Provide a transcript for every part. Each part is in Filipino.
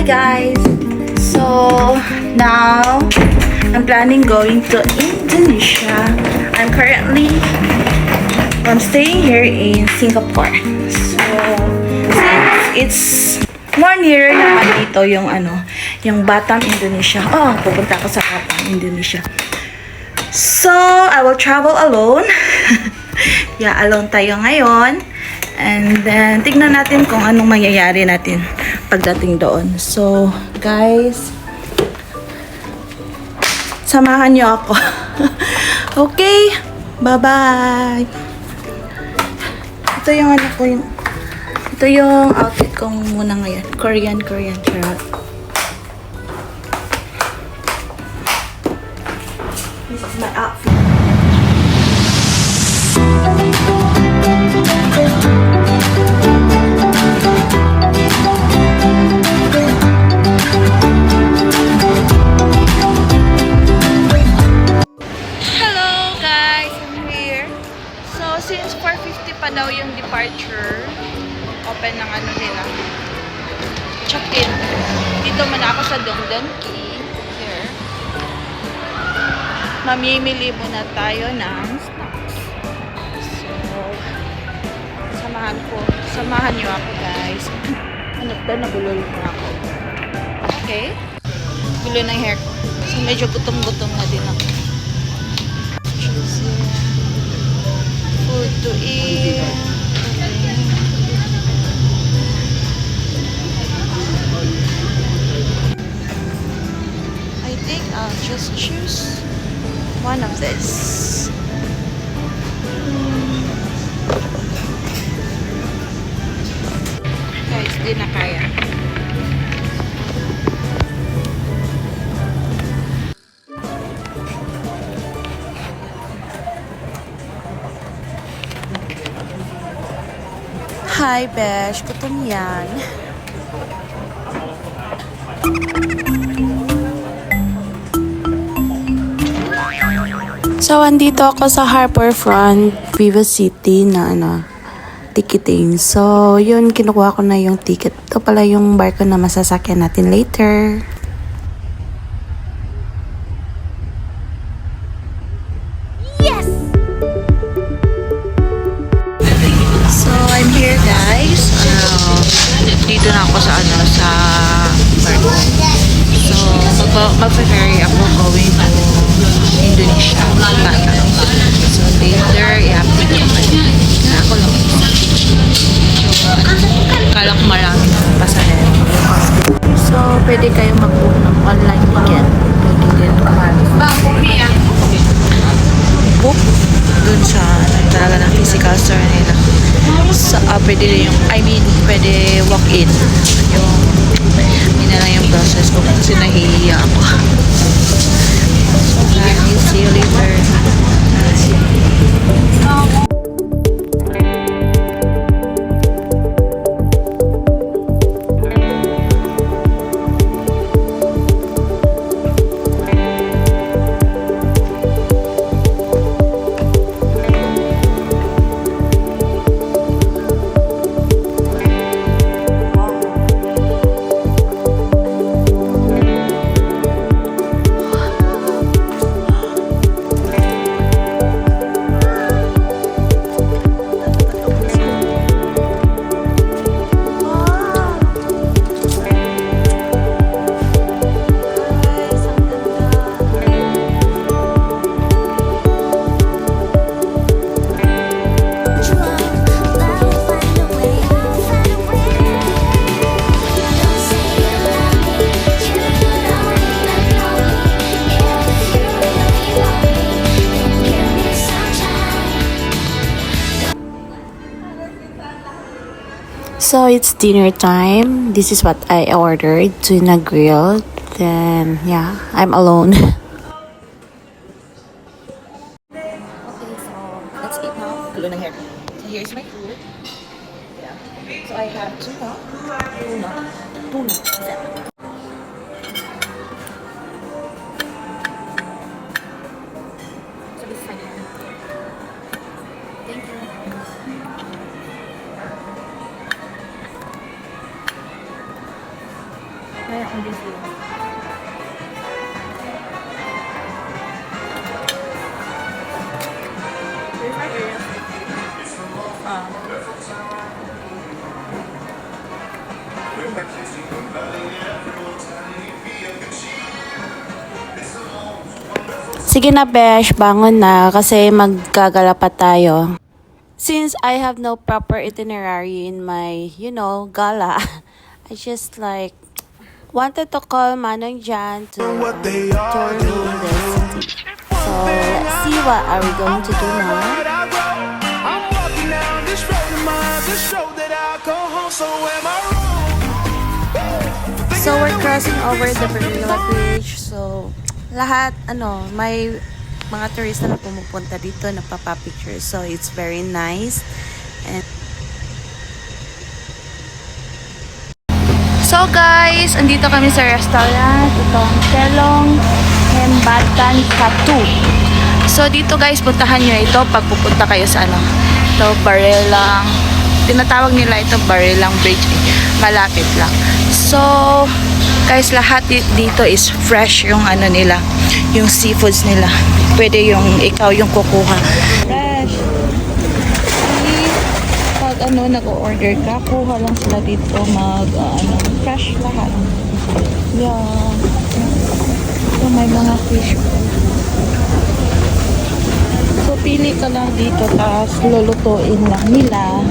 guys! So now I'm planning going to Indonesia. I'm staying here in Singapore. So since it's 1 year naman dito yung yung Batam, Indonesia. Oh, pupunta ako sa Batam, Indonesia. So I will travel alone. Yeah, alone tayo ngayon. And then tignan natin kung anong mangyayari natin pagdating doon. So guys, samahan niyo ako. Okay, bye-bye. Ito yung ito yung outfit ko muna ngayon. Korean charot. This is my outfit. Since 4:50 pa daw yung departure, open ng nila, check-in. Dito muna ako sa Dongdaemun here. Mamimili muna tayo ng snacks. So, samahan niyo ako guys. Nabulol na ako. Okay? Gulo ng hair ko. So, medyo gutom-gutom na din ako. Food to eat. I think I'll just choose one of this. Guys, di na kaya. Hi, Besh. Gutom yan. So, andito ako sa Harbourfront, Viva City na ticketing. So, yun, kinukuha ko na yung ticket. Ito pala yung barko na masasakyan natin later. Dito na ako sa barko. So, mag-ferry ako going to Indonesia. So, later, i-update ko kayo. Ako lang. Kala ko marami ng pasahero. So, pwede kayo mag-book ng online ticket. Pwede din book dun sa talaga ng physical store nila. So, pwede pwede walk-in. Yun na lang yung process ko kasi nahihiya ako. So guys, see you later. So it's dinner time. This is what I ordered, tuna grill. Then yeah, I'm alone. Okay, so let's eat now. Gulo ng hair. So here's my food. Yeah. So I have tuna. So this is my hair. Thank you. Kaya on this view. There's my area. Sige na, Besh, bangon na kasi maggagala pa tayo. Since I have no proper itinerary in my, gala, I just wanted to call Manong Jan to tour me in the city. So let's see what are we going to do now. So we're crossing over the Barilla Bridge. So lahat, may mga turista na pumupunta dito, nagpapa-picture. So it's very nice. And So guys, andito kami sa restaurant. Itong Telong Hembatan Katu. So dito guys, puntahan nyo ito pag pupunta kayo sa ito, Barilang. Tinatawag nila ito Barilang Bridge. Malapit lang. So guys, lahat dito is fresh yung nila, yung seafoods nila. Pwede yung ikaw yung kukuha. Fresh. Pag nag-order ka, kuha lang sila dito fresh lahat. Yeah. So may mga fish. So pili ka lang dito, tapos lulutuin lang nila.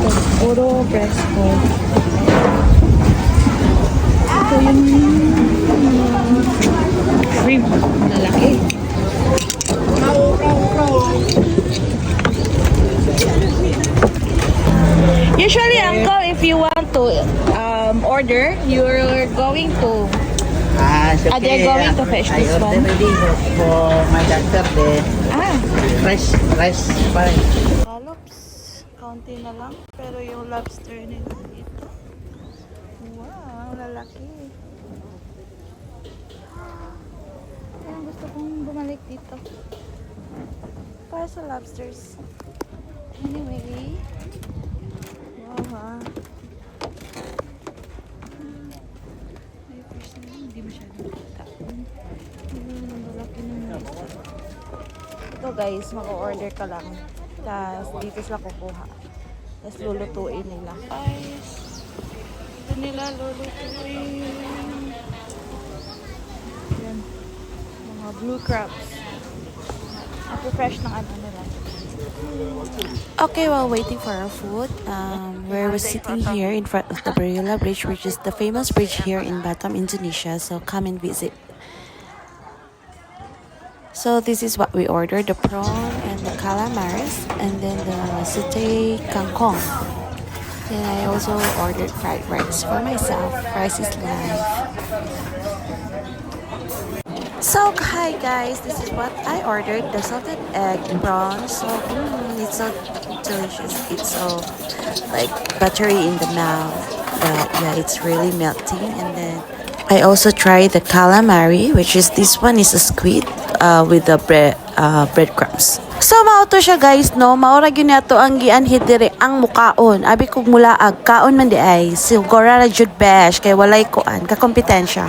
So, puro fresco. Ito yung shrimp na laki. Usually, uncle, if you want to order, you're going to they're going to fetch this one. For my doctor, fresh pa rin. Scallops, kaunti na lang. Pero yung lobster nila dito. Wow, lalaki. Kaya gusto kong bumalik dito. Para sa lobsters. Anyway. Wow ha. Ay, personally, hindi masyadong kita. Lalaki na isa. Ito guys, mag-order ka lang. Tapos dito sila kukuha. Tapos lulutuin nila. Guys, ito nila lulutuin. Yan. Mga blue crabs. Fresh ng nila. okay, while waiting for our food, we're sitting here in front of the Barilla Bridge, which is the famous bridge here in Batam, Indonesia. So come and visit. So this is what we ordered, the prawn and the calamaris, and then the satay kangkong. Then I also ordered fried rice for myself. Rice is life. So hi guys, this is what I ordered, the salted egg prawn. So it's so delicious. It's so buttery in the mouth, but yeah, it's really melting. And then I also tried the calamari, which is this one is a squid with the breadcrumbs. So mao to siya guys, no, maura gyud nato ang gianhid dire ang mukaon. Abi kog mulaag kaon man di ay siguro ra jud besh kay walay kuan ka kompetensya.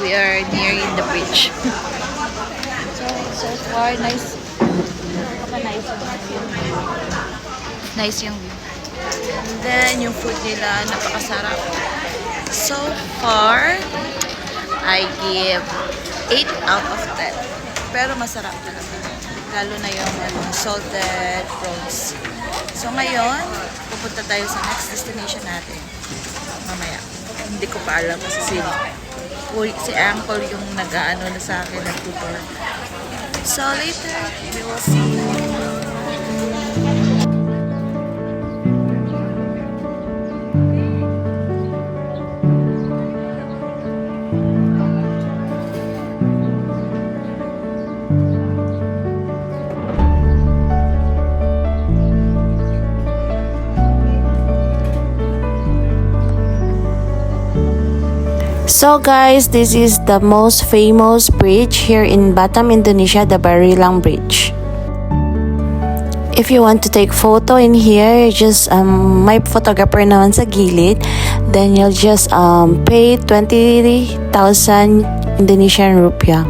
We are nearing the bridge. so far, nice. Nice yung view. And then, yung food nila, napakasarap. So far, I give 8 out of 10. Pero masarap talaga. Lalo na yung salted prawns. So ngayon, pupunta tayo sa next destination natin. Mamaya. Hindi ko pa alam kasi si Uncle yung nag-aano na sa akin, nag-tutor. So later, we will see. So guys, this is the most famous bridge here in Batam, Indonesia, the Barilang Bridge. If you want to take photo in here, just may photographer naman sa gilid. Then you'll just pay 20,000 Indonesian rupiah.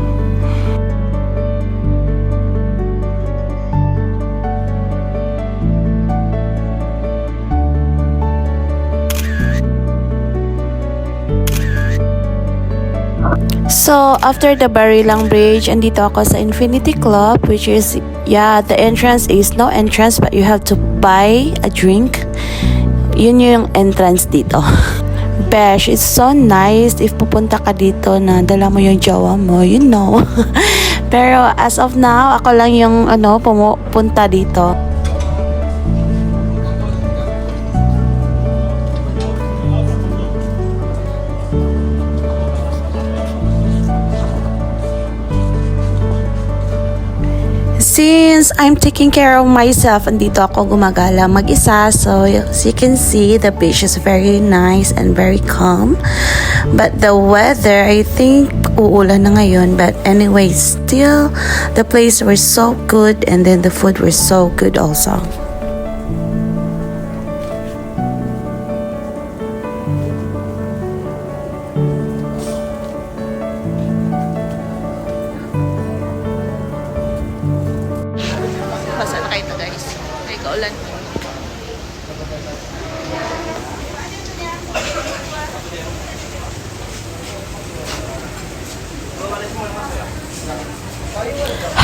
So, after the Barilang Bridge, andito ako sa Infinity Club, which is, yeah, the entrance is no entrance, but you have to buy a drink. Yun yung entrance dito. Besh, it's so nice if pupunta ka dito na dala mo yung jowa mo, you know. Pero as of now, ako lang yung pumupunta dito. Since I'm taking care of myself, andito ako gumagala mag-isa. So, as you can see, the beach is very nice and very calm. But the weather, I think, uulan na ngayon. But anyway, still, the place was so good and then the food was so good also. Basa na kayo to guys. Ay, kaulan.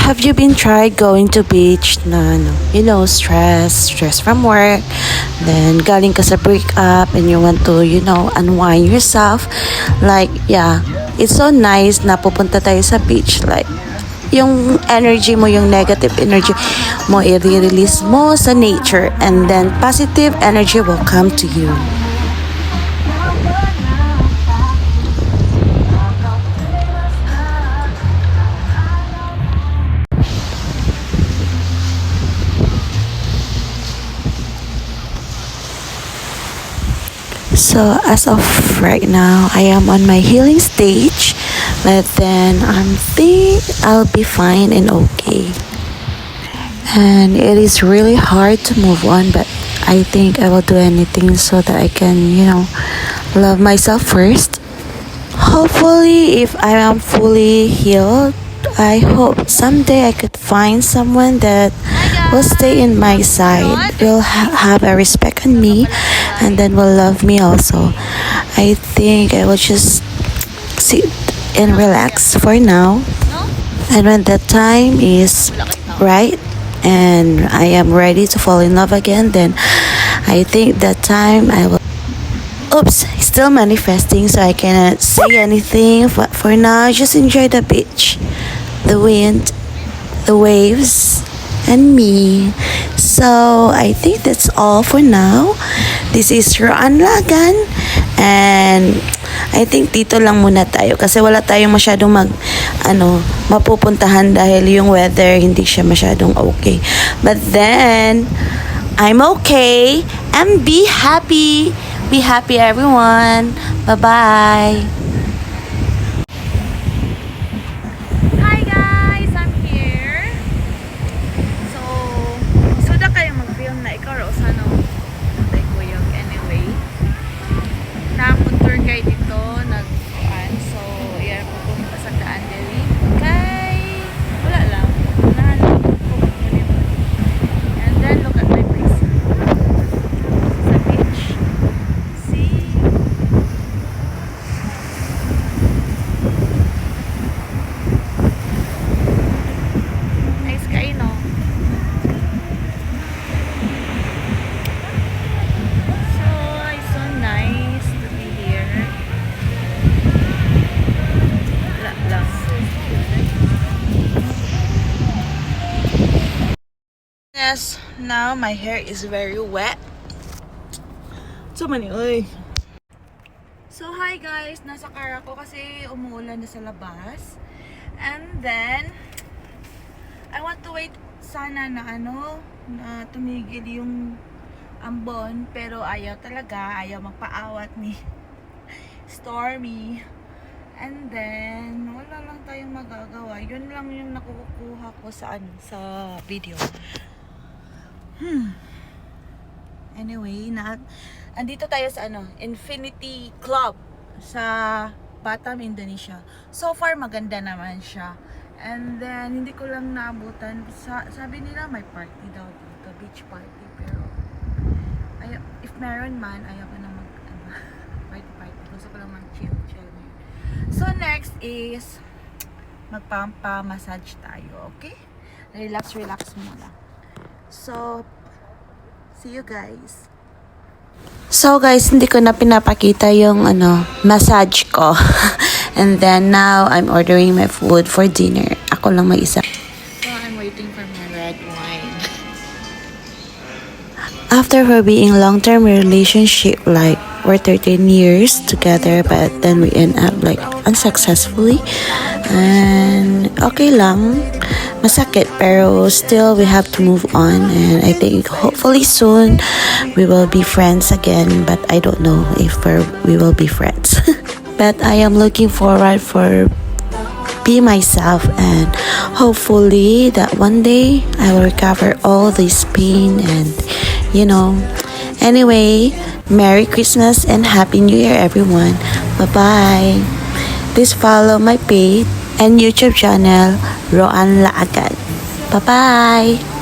Have you been tried going to beach na stress from work, then galing ka sa breakup and you want to, unwind yourself? Like, yeah, it's so nice na pupunta tayo sa beach. Like, yung energy mo, yung negative energy mo, i-release mo sa nature and then positive energy will come to you. So as of right now, I am on my healing stage, but then I think I'll be fine and okay. And it is really hard to move on, but I think I will do anything so that I can, love myself first. Hopefully, if I am fully healed, I hope someday I could find someone that will stay in my side, will have a respect on me, and then will love me also. I think I will just sit and relax for now. And when the time is right and I am ready to fall in love again, then I think that time I will. Oops, still manifesting, so I cannot say anything. But for now, just enjoy the beach, the wind, the waves, and me. So I think that's all for now. This is Roan Lagan, and I think dito lang muna tayo kasi wala tayong masyadong mapupuntahan dahil yung weather hindi siya masyadong okay. But then I'm okay, and be happy. Be happy, everyone. Bye-bye. Hi guys! I'm here. So, suda kayo mag-film na ikaw o sana natay ko yung anyway. Namon tour guide dito, nag-uan. So, yan po pumunta sa daan dili. Kay, wala lang. Nahanap ko. And then, look at my place. Sa beach. See? Nice kayo, no? So, it's so nice to be here. Wala lang. Yes, now my hair is very wet. So many, oy. So, hi guys! Nasa car ako kasi umuulan na sa labas. And then, I want to wait sana na na tumigil yung ambon. Pero ayaw talaga, ayaw magpaawat ni Stormy. And then, wala lang tayong magagawa. Yun lang yung nakukuha ko sa video. Anyway, andito tayo sa Infinity Club sa Batam, Indonesia. So far, maganda naman siya. And then, hindi ko lang naabutan. Sabi nila may party daw dito, beach party. Pero, if meron man, ayaw ko na party. Gusto ko lang mag-chill. So, next is magpapa-massage tayo, okay? Relax muna. So, see you guys. So guys, hindi ko na pinapakita yung massage ko. And then now I'm ordering my food for dinner. Ako lang mag-isa. So, I'm waiting for my red wine. After her being long-term relationship, like we're 13 years together, but then we end up like unsuccessfully. And okay lang, masakit, pero still we have to move on. And I think hopefully soon we will be friends again, but I don't know if we will be friends. But I am looking forward for be myself, and hopefully that one day I will recover all this pain and anyway, Merry Christmas and Happy New Year everyone. Bye-bye. Please follow my page and YouTube channel, Roan Laagad. Bye-bye.